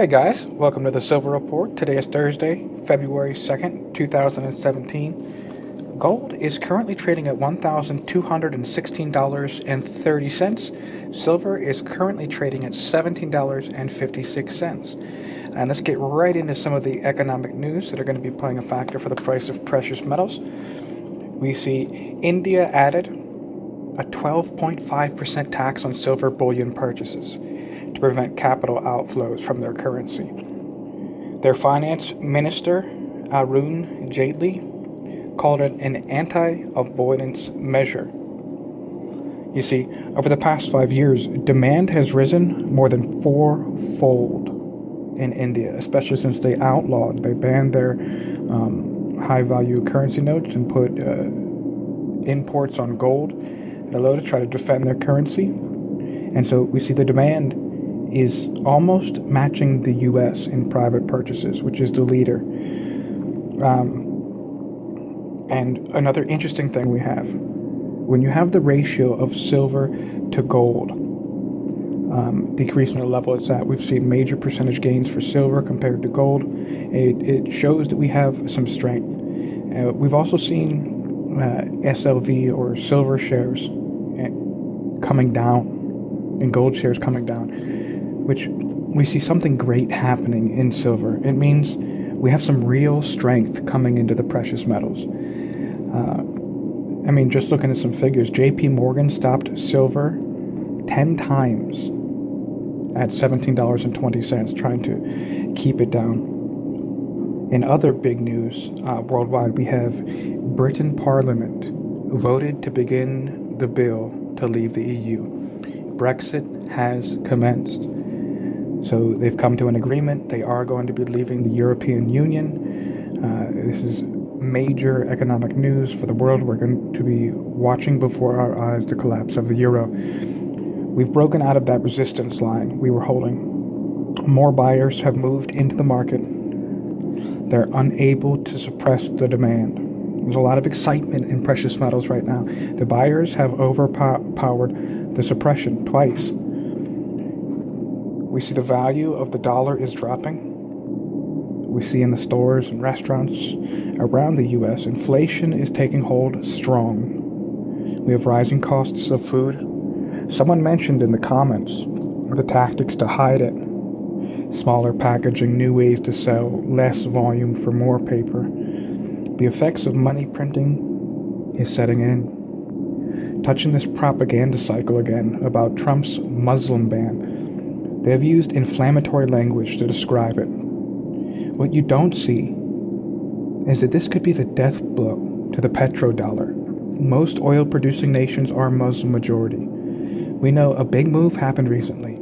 Hey guys, welcome to the Silver Report. Today is Thursday, February 2nd, 2017. Gold is currently trading at $1,216.30. Silver is currently trading at $17.56. And let's get right into some of the economic news that are going to be playing a factor for the price of precious metals. We see India added a 12.5% tax on silver bullion purchases to prevent capital outflows from their currency. Their finance minister, Arun Jaitley, called it an anti-avoidance measure. You see, over the past 5 years, demand has risen more than fourfold in India, especially since they banned their high-value currency notes and put imports on gold and low to try to defend their currency. And so we see the demand is almost matching the U.S. in private purchases, which is the leader. And another interesting thing we have, when you have the ratio of silver to gold decreasing the level it's at, we've seen major percentage gains for silver compared to gold. It shows that we have some strength. We've also seen SLV or silver shares coming down and gold shares coming down, which we see something great happening in silver. It means we have some real strength coming into the precious metals. Just looking at some figures, JP Morgan stopped silver 10 times at $17.20, trying to keep it down. In other big news worldwide, we have Britain Parliament voted to begin the bill to leave the EU. Brexit has commenced. So they've come to an agreement. They are going to be leaving the European Union. This is major economic news for the world. We're going to be watching before our eyes the collapse of the euro. We've broken out of that resistance line we were holding. More buyers have moved into the market. They're unable to suppress the demand. There's a lot of excitement in precious metals right now. The buyers have overpowered the suppression twice. We see the value of the dollar is dropping. We see in the stores and restaurants around the U.S., inflation is taking hold strong. We have rising costs of food. Someone mentioned in the comments the tactics to hide it. Smaller packaging, new ways to sell, less volume for more paper. The effects of money printing is setting in. Touching this propaganda cycle again about Trump's Muslim ban. They have used inflammatory language to describe it. What you don't see is that this could be the death blow to the petrodollar. Most oil-producing nations are Muslim majority. We know a big move happened recently.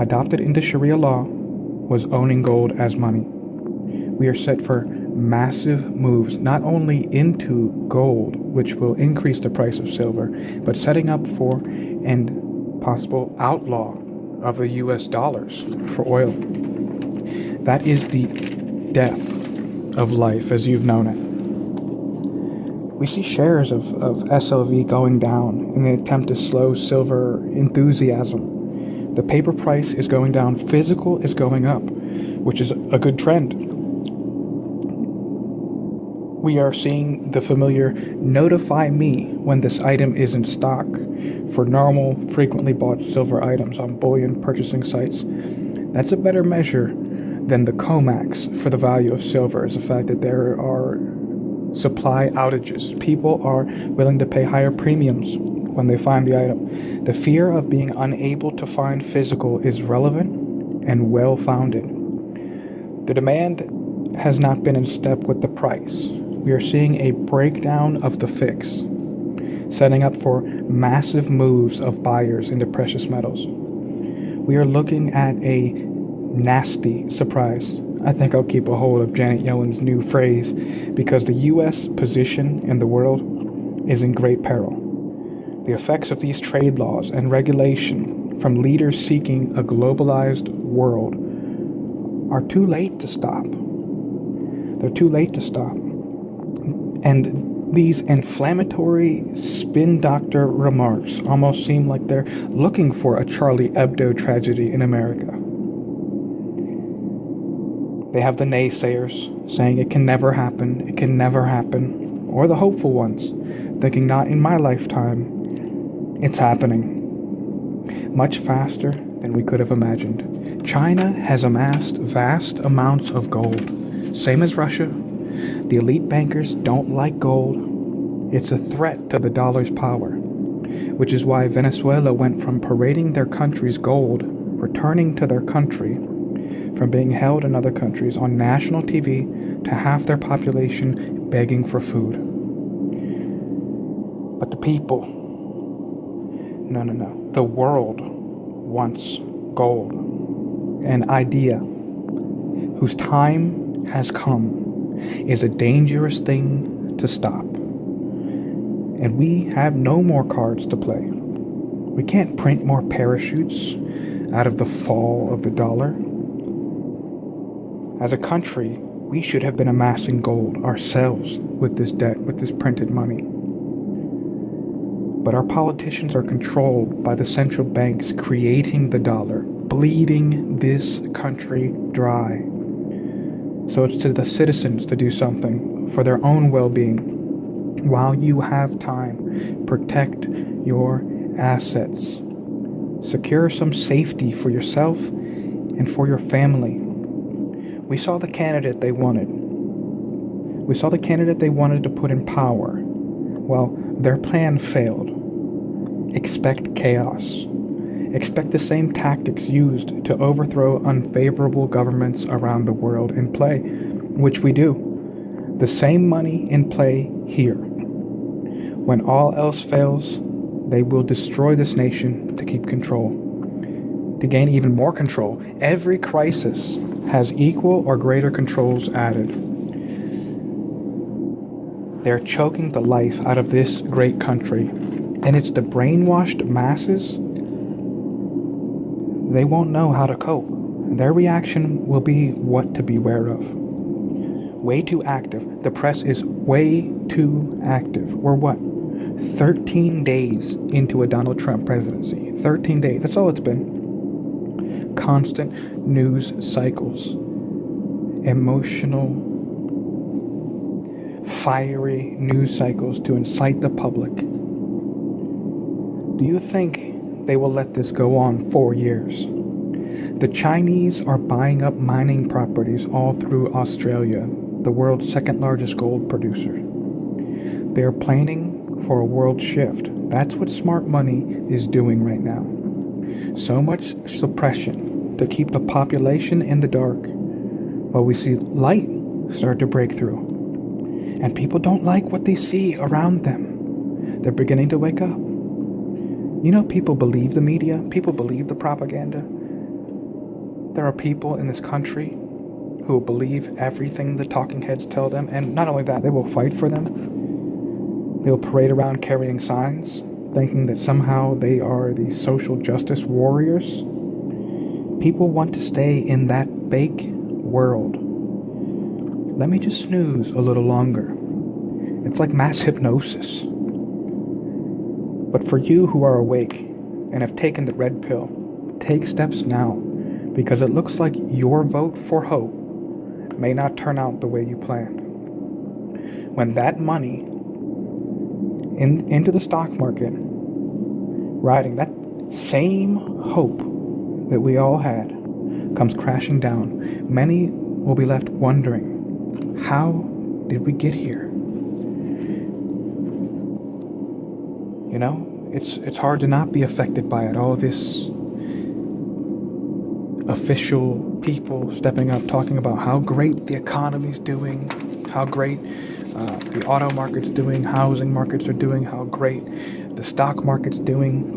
Adopted into Sharia law was owning gold as money. We are set for massive moves, not only into gold, which will increase the price of silver, but setting up for and possible outlaw of the US dollars for oil. That is the death of life as you've known it. We see shares of SLV going down in an attempt to slow silver enthusiasm. The paper price is going down, physical is going up, which is a good trend. We are seeing the familiar notify me when this item is in stock for normal, frequently bought silver items on bullion purchasing sites. That's a better measure than the COMEX for the value of silver, is the fact that there are supply outages. People are willing to pay higher premiums when they find the item. The fear of being unable to find physical is relevant and well-founded. The demand has not been in step with the price. We are seeing a breakdown of the fix, setting up for massive moves of buyers into precious metals. We are looking at a nasty surprise. I think I'll keep a hold of Janet Yellen's new phrase, because the U.S. position in the world is in great peril. The effects of these trade laws and regulation from leaders seeking a globalized world are too late to stop. They're too late to stop. And these inflammatory spin doctor remarks almost seem like they're looking for a Charlie Hebdo tragedy in America. They have the naysayers saying it can never happen, it can never happen, or the hopeful ones thinking not in my lifetime, it's happening. Much faster than we could have imagined. China has amassed vast amounts of gold, same as Russia. The elite bankers don't like gold. It's a threat to the dollar's power, which is why Venezuela went from parading their country's gold, returning to their country, from being held in other countries on national TV, to half their population begging for food. But the people, no, the world wants gold. An idea whose time has come is a dangerous thing to stop. And we have no more cards to play. We can't print more parachutes out of the fall of the dollar. As a country, we should have been amassing gold ourselves with this debt, with this printed money. But our politicians are controlled by the central banks creating the dollar, bleeding this country dry. So it's to the citizens to do something for their own well-being. While you have time, protect your assets. Secure some safety for yourself and for your family. We saw the candidate they wanted. We saw the candidate they wanted to put in power. Well, their plan failed. Expect chaos. Expect the same tactics used to overthrow unfavorable governments around the world in play, which we do. The same money in play here. When all else fails, they will destroy this nation to keep control. To gain even more control, every crisis has equal or greater controls added. They're choking the life out of this great country, and it's the brainwashed masses. They won't know how to cope. Their reaction will be what to beware of. Way too active. The press is way too active. We're what? 13 days into a Donald Trump presidency. 13 days. That's all it's been. Constant news cycles. Emotional, fiery news cycles to incite the public. Do you think they will let this go on 4 years? The Chinese are buying up mining properties all through Australia, the world's second largest gold producer. They are planning for a world shift. That's what smart money is doing right now. So much suppression to keep the population in the dark, while we see light start to break through. And people don't like what they see around them. They're beginning to wake up. You know, people believe the media. People believe the propaganda. There are people in this country who will believe everything the talking heads tell them. And not only that, they will fight for them. They will parade around carrying signs, thinking that somehow they are the social justice warriors. People want to stay in that fake world. Let me just snooze a little longer. It's like mass hypnosis. But for you who are awake and have taken the red pill, take steps now, because it looks like your vote for hope may not turn out the way you planned. When that money into the stock market, riding that same hope that we all had, comes crashing down, many will be left wondering, how did we get here? You know, it's hard to not be affected by it. All this official people stepping up, talking about how great the economy's doing, how great the auto market's doing, housing markets are doing, how great the stock market's doing.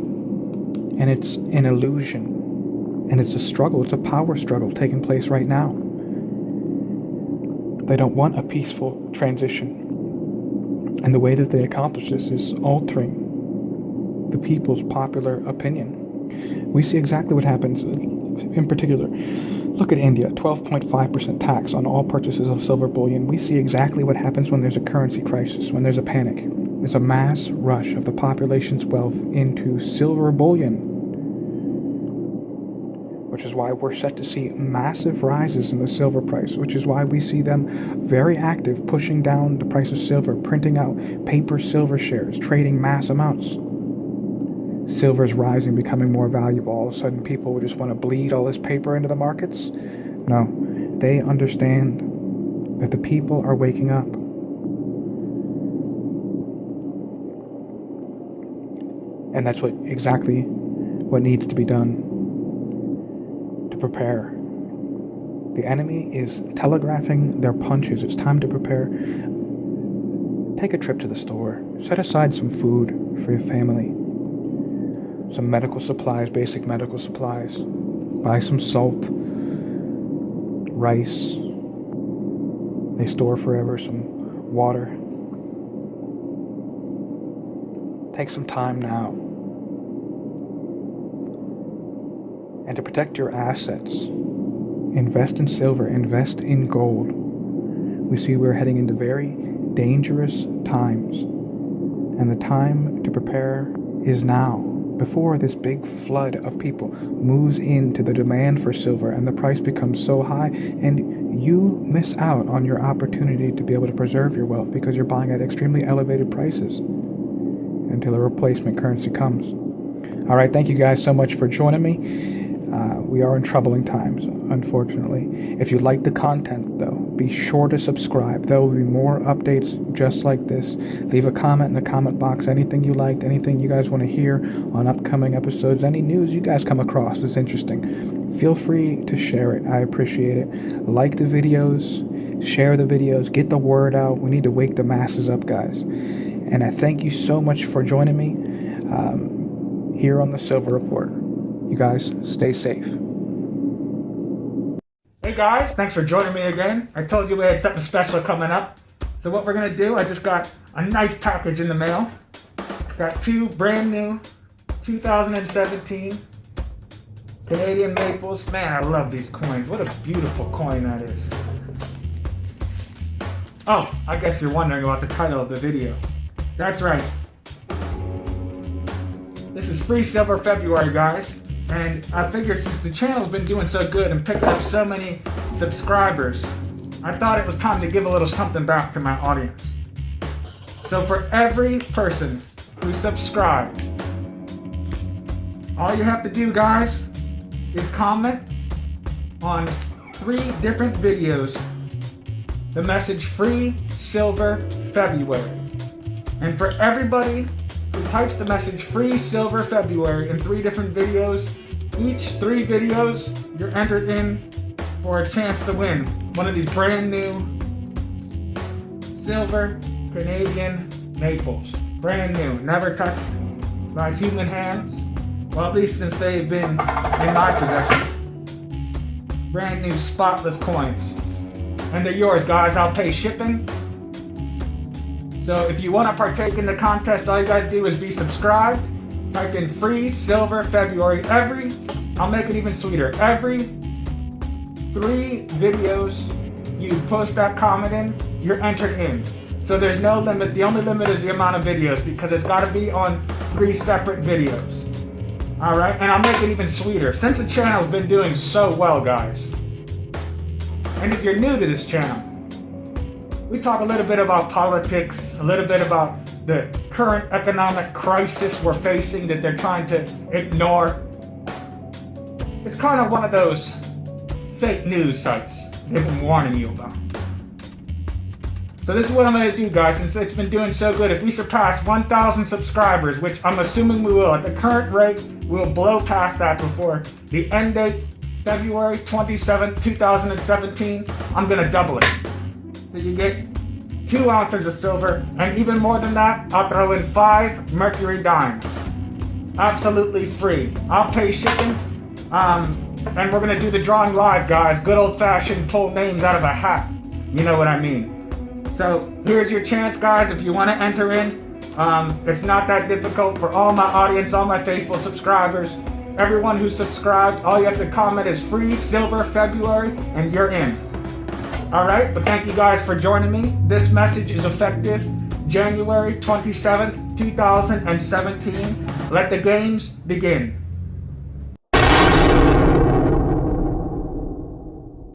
And it's an illusion. And it's a struggle. It's a power struggle taking place right now. They don't want a peaceful transition. And the way that they accomplish this is altering the people's popular opinion. We see exactly what happens. In particular, look at India, 12.5% tax on all purchases of silver bullion. We see exactly what happens when there's a currency crisis, when there's a panic. There's a mass rush of the population's wealth into silver bullion. which is why we're set to see massive rises in the silver price, which is why we see them very active, pushing down the price of silver, printing out paper silver shares, trading mass amounts. Silver's rising, becoming more valuable. All of a sudden, people would just want to bleed all this paper into the markets. No, they understand that the people are waking up. And that's exactly what needs to be done to prepare. The enemy is telegraphing their punches. It's time to prepare. Take a trip to the store. Set aside some food for your family. Some medical supplies, basic medical supplies. Buy some salt, rice. They store forever, some water. Take some time now. And to protect your assets, invest in silver, invest in gold. We see we're heading into very dangerous times. And the time to prepare is now, before this big flood of people moves into the demand for silver and the price becomes so high, and you miss out on your opportunity to be able to preserve your wealth because you're buying at extremely elevated prices until a replacement currency comes. All right, thank you guys so much for joining me. We are in troubling times, unfortunately. If you like the content, though, be sure to subscribe. There will be more updates just like this. Leave a comment in the comment box. Anything you liked, anything you guys want to hear on upcoming episodes, any news you guys come across that's interesting. Feel free to share it. I appreciate it. Like the videos, share the videos, get the word out. We need to wake the masses up, guys. And I thank you so much for joining me here on the Silver Report. You guys stay safe. Hey guys, thanks for joining me again. I told you we had something special coming up. So what we're gonna do, I just got a nice package in the mail. Got 2 brand new 2017 Canadian maples. Man, I love these coins. What a beautiful coin that is. Oh, I guess you're wondering about the title of the video. That's right. This is Free Silver February, guys. And I figured since the channel's been doing so good and picking up so many subscribers, I thought it was time to give a little something back to my audience. So for every person who subscribed, all you have to do, guys, is comment on 3 different videos the message Free Silver February. And for everybody who types the message Free Silver February in 3 different videos, each 3 videos, you're entered in for a chance to win one of these brand new silver Canadian maples. Brand new, never touched by human hands. Well, at least since they've been in my possession. Brand new spotless coins. And they're yours, guys. I'll pay shipping. So if you want to partake in the contest, all you gotta do is be subscribed. Type in Free Silver February. I'll make it even sweeter. Every 3 videos you post that comment in, you're entered in. So there's no limit. The only limit is the amount of videos because it's gotta be on 3 separate videos. All right, and I'll make it even sweeter since the channel's been doing so well, guys. And if you're new to this channel, we talk a little bit about politics, a little bit about the current economic crisis we're facing that they're trying to ignore. It's kind of one of those fake news sites they've been warning you about. So this is what I'm going to do, guys, since it's been doing so good. If we surpass 1,000 subscribers, which I'm assuming we will, at the current rate, we'll blow past that before the end date, February 27th, 2017, I'm going to double it. So you get 2 ounces of silver, and even more than that, I'll throw in 5 mercury dimes. Absolutely free. I'll pay shipping, and we're going to do the drawing live, guys. Good old-fashioned pull names out of a hat. You know what I mean. So here's your chance, guys, if you want to enter in. It's not that difficult for all my audience, all my faithful subscribers. Everyone who's subscribed, all you have to comment is Free Silver February, and you're in. Alright, but thank you guys for joining me. This message is effective January 27th, 2017. Let the games begin.